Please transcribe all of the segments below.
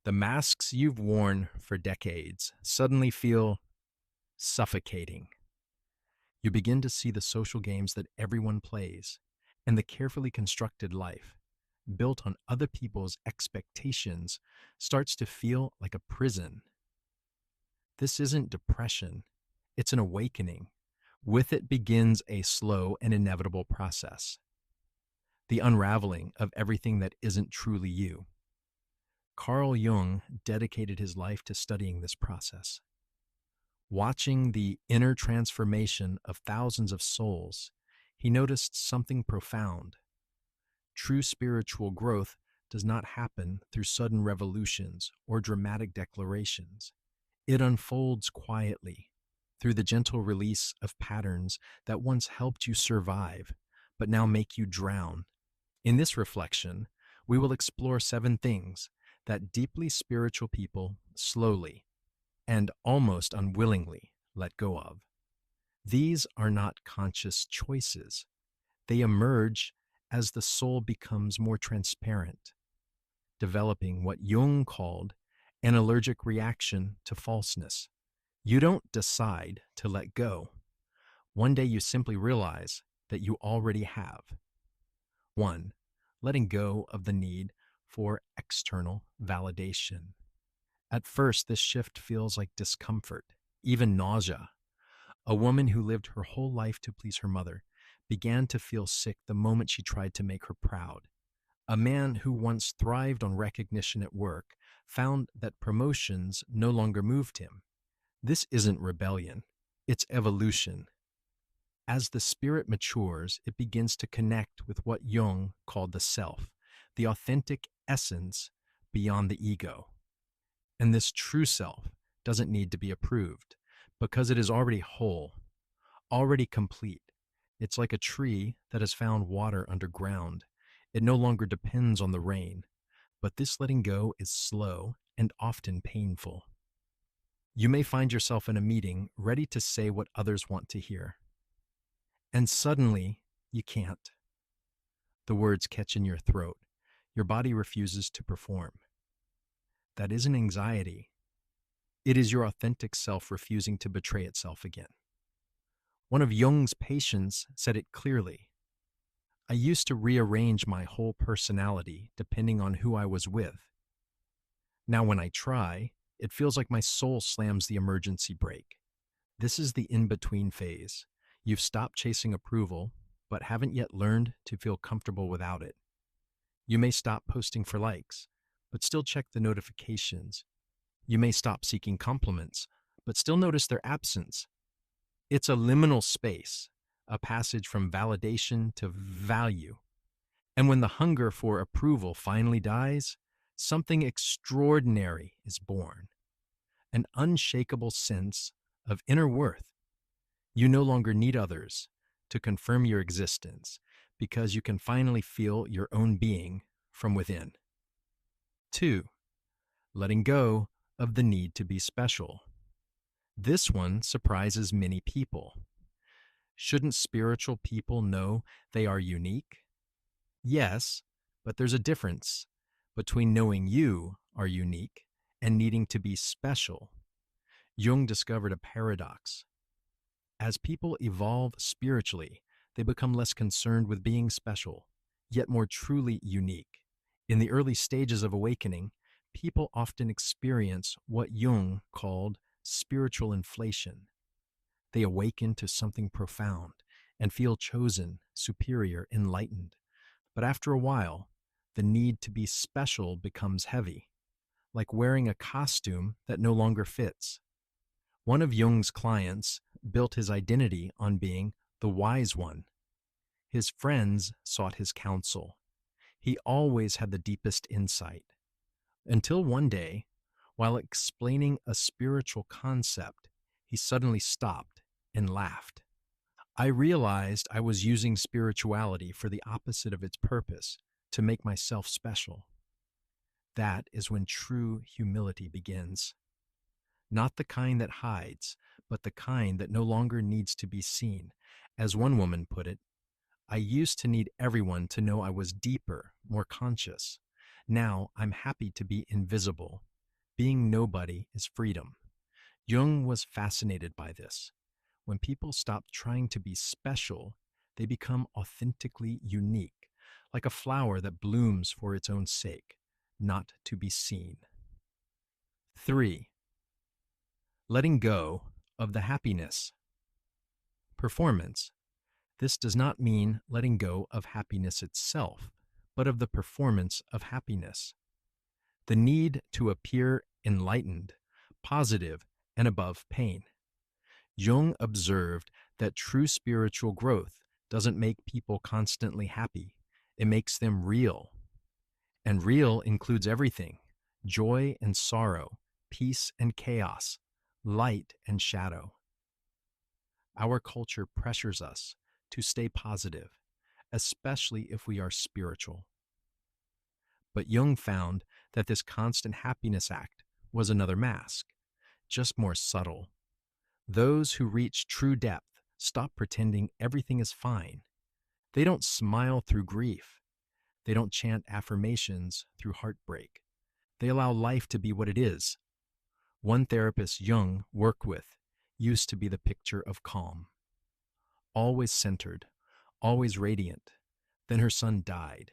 The masks you've worn for decades suddenly feel suffocating. You begin to see the social games that everyone plays, and the carefully constructed life, built on other people's expectations, starts to feel like a prison. This isn't depression, it's an awakening. With it begins a slow and inevitable process, the unraveling of everything that isn't truly you. Carl Jung dedicated his life to studying this process. Watching the inner transformation of thousands of souls, he noticed something profound. True spiritual growth does not happen through sudden revolutions or dramatic declarations. It unfolds quietly, through the gentle release of patterns that once helped you survive, but now make you drown. In this reflection, we will explore 7 things that deeply spiritual people slowly and almost unwillingly let go of. These are not conscious choices. They emerge as the soul becomes more transparent, developing what Jung called an allergic reaction to falseness. You don't decide to let go. One day you simply realize that you already have. 1. Letting go of the need for external validation. At first, this shift feels like discomfort, even nausea. A woman who lived her whole life to please her mother began to feel sick the moment she tried to make her proud. A man who once thrived on recognition at work found that promotions no longer moved him. This isn't rebellion, it's evolution. As the spirit matures, it begins to connect with what Jung called the self, the authentic essence beyond the ego. And this true self doesn't need to be approved because it is already whole, already complete. It's like a tree that has found water underground. It no longer depends on the rain, but this letting go is slow and often painful. You may find yourself in a meeting ready to say what others want to hear. And suddenly, you can't. The words catch in your throat. Your body refuses to perform. That isn't anxiety. It is your authentic self refusing to betray itself again. One of Jung's patients said it clearly. I used to rearrange my whole personality depending on who I was with. Now when I try, it feels like my soul slams the emergency brake. This is the in-between phase. You've stopped chasing approval, but haven't yet learned to feel comfortable without it. You may stop posting for likes, but still check the notifications. You may stop seeking compliments, but still notice their absence. It's a liminal space, a passage from validation to value. And when the hunger for approval finally dies, something extraordinary is born. An unshakable sense of inner worth. You no longer need others to confirm your existence because you can finally feel your own being from within. 2. Letting go of the need to be special. This one surprises many people. Shouldn't spiritual people know they are unique? Yes, but there's a difference between knowing you are unique and needing to be special. Jung discovered a paradox. As people evolve spiritually, they become less concerned with being special, yet more truly unique. In the early stages of awakening, people often experience what Jung called spiritual inflation. They awaken to something profound and feel chosen, superior, enlightened. But after a while, the need to be special becomes heavy, like wearing a costume that no longer fits. One of Jung's clients built his identity on being the wise one. His friends sought his counsel. He always had the deepest insight. Until one day, while explaining a spiritual concept, he suddenly stopped and laughed. I realized I was using spirituality for the opposite of its purpose, to make myself special. That is when true humility begins. Not the kind that hides, but the kind that no longer needs to be seen. As one woman put it, I used to need everyone to know I was deeper, more conscious. Now I'm happy to be invisible, Being nobody is freedom. Jung was fascinated by this. When people stop trying to be special, they become authentically unique, like a flower that blooms for its own sake, not to be seen. 3. Letting go of the happiness. Performance. This does not mean letting go of happiness itself, but of the performance of happiness. The need to appear enlightened, positive, and above pain. Jung observed that true spiritual growth doesn't make people constantly happy, it makes them real. And real includes everything: joy and sorrow, peace and chaos, light and shadow. Our culture pressures us to stay positive, especially if we are spiritual. But Jung found that this constant happiness act was another mask, just more subtle. Those who reach true depth stop pretending everything is fine. They don't smile through grief. They don't chant affirmations through heartbreak. They allow life to be what it is. One therapist Jung worked with used to be the picture of calm. Always centered, always radiant. Then her son died.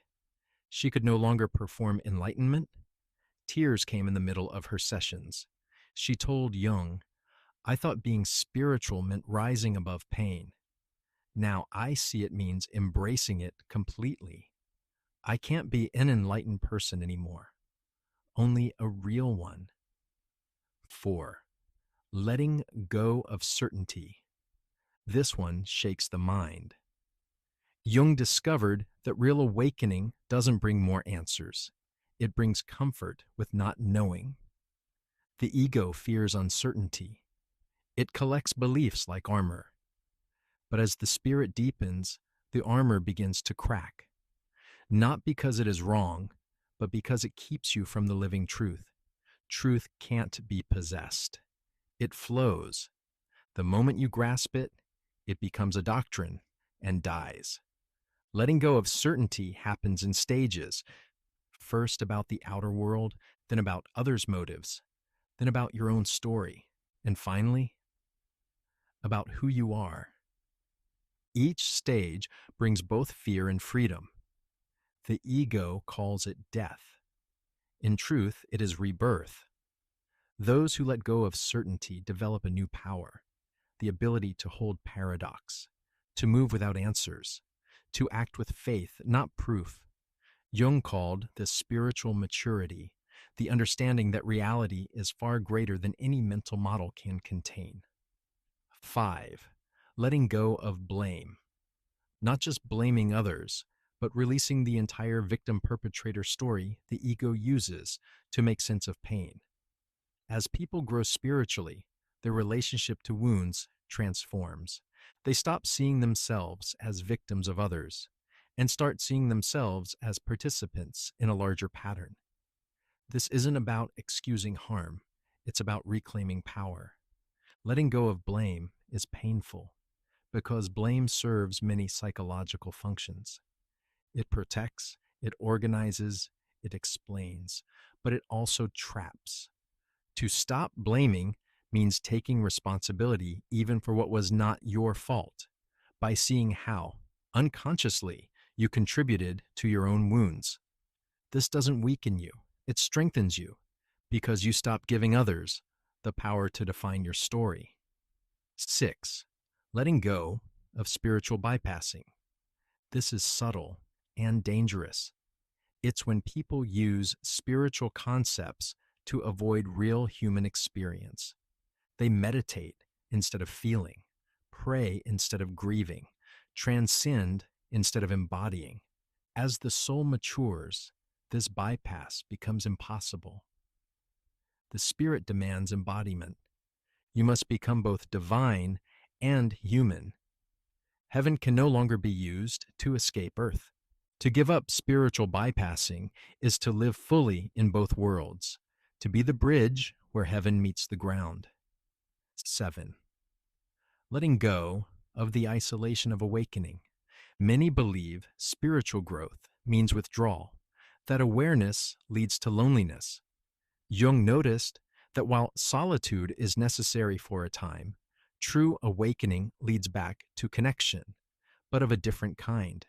She could no longer perform enlightenment. Tears came in the middle of her sessions. She told Jung, "I thought being spiritual meant rising above pain. Now I see it means embracing it completely. I can't be an enlightened person anymore, only a real one." 4. Letting go of certainty. This one shakes the mind. Jung discovered that real awakening doesn't bring more answers. It brings comfort with not knowing. The ego fears uncertainty. It collects beliefs like armor. But as the spirit deepens, the armor begins to crack. Not because it is wrong, but because it keeps you from the living truth. Truth can't be possessed. It flows. The moment you grasp it, it becomes a doctrine and dies. Letting go of certainty happens in stages. First about the outer world, then about others' motives, then about your own story, and finally, about who you are. Each stage brings both fear and freedom. The ego calls it death. In truth, it is rebirth. Those who let go of certainty develop a new power, the ability to hold paradox, to move without answers, to act with faith, not proof. Jung called this spiritual maturity, the understanding that reality is far greater than any mental model can contain. 5. Letting go of blame. Not just blaming others, but releasing the entire victim-perpetrator story the ego uses to make sense of pain. As people grow spiritually, their relationship to wounds transforms. They stop seeing themselves as victims of others and start seeing themselves as participants in a larger pattern. This isn't about excusing harm, it's about reclaiming power. Letting go of blame is painful because blame serves many psychological functions. It protects, it organizes, it explains, but it also traps. To stop blaming means taking responsibility even for what was not your fault, by seeing how, unconsciously, you contributed to your own wounds. This doesn't weaken you, it strengthens you, because you stop giving others the power to define your story. 6. Letting go of spiritual bypassing. This is subtle and dangerous. It's when people use spiritual concepts to avoid real human experience. They meditate instead of feeling, pray instead of grieving, transcend instead of embodying. As the soul matures, this bypass becomes impossible. The spirit demands embodiment. You must become both divine and human. Heaven can no longer be used to escape earth. To give up spiritual bypassing is to live fully in both worlds, to be the bridge where heaven meets the ground. 7. Letting go of the isolation of awakening. Many believe spiritual growth means withdrawal, that awareness leads to loneliness. Jung noticed that while solitude is necessary for a time, true awakening leads back to connection, but of a different kind,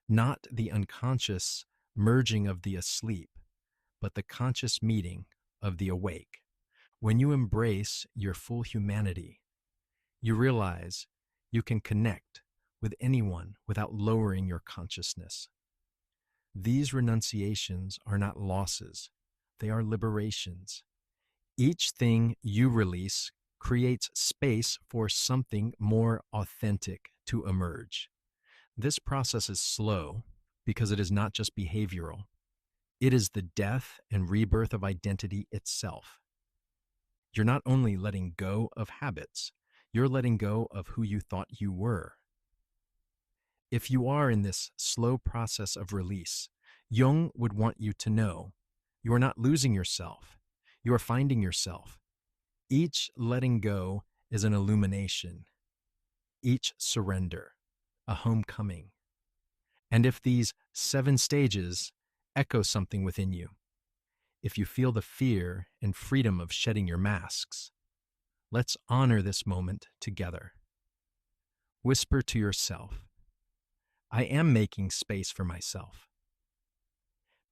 not the unconscious merging of the asleep, but the conscious meeting of the awake. When you embrace your full humanity, you realize you can connect with anyone without lowering your consciousness. These renunciations are not losses, they are liberations. Each thing you release creates space for something more authentic to emerge. This process is slow because it is not just behavioral, it is the death and rebirth of identity itself. You're not only letting go of habits, you're letting go of who you thought you were. If you are in this slow process of release, Jung would want you to know you are not losing yourself, you are finding yourself. Each letting go is an illumination, each surrender, a homecoming. And if these 7 stages echo something within you, if you feel the fear and freedom of shedding your masks, let's honor this moment together. Whisper to yourself, I am making space for myself.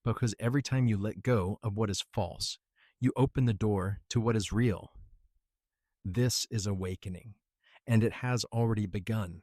Because every time you let go of what is false, you open the door to what is real. This is awakening, and it has already begun.